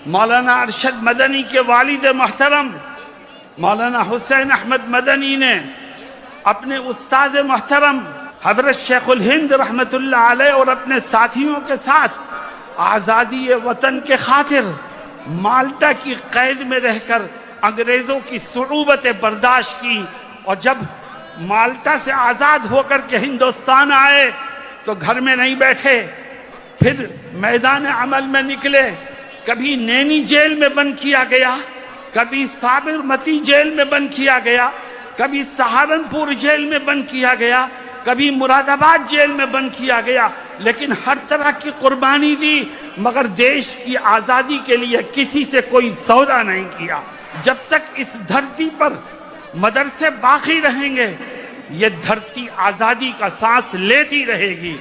مولانا ارشد مدنی کے والد محترم مولانا حسین احمد مدنی نے اپنے استاد محترم حضرت شیخ الہند رحمت اللہ علیہ اور اپنے ساتھیوں کے ساتھ آزادی وطن کے خاطر مالٹا کی قید میں رہ کر انگریزوں کی صعوبتیں برداشت کی، اور جب مالٹا سے آزاد ہو کر کے ہندوستان آئے تو گھر میں نہیں بیٹھے، پھر میدان عمل میں نکلے۔ کبھی نینی جیل میں بند کیا گیا، کبھی سابرمتی جیل میں بند کیا گیا، کبھی سہارنپور جیل میں بند کیا گیا، کبھی مراد آباد جیل میں بند کیا گیا، لیکن ہر طرح کی قربانی دی، مگر دیش کی آزادی کے لیے کسی سے کوئی سودا نہیں کیا۔ جب تک اس دھرتی پر مدرسے باقی رہیں گے، یہ دھرتی آزادی کا سانس لیتی رہے گی۔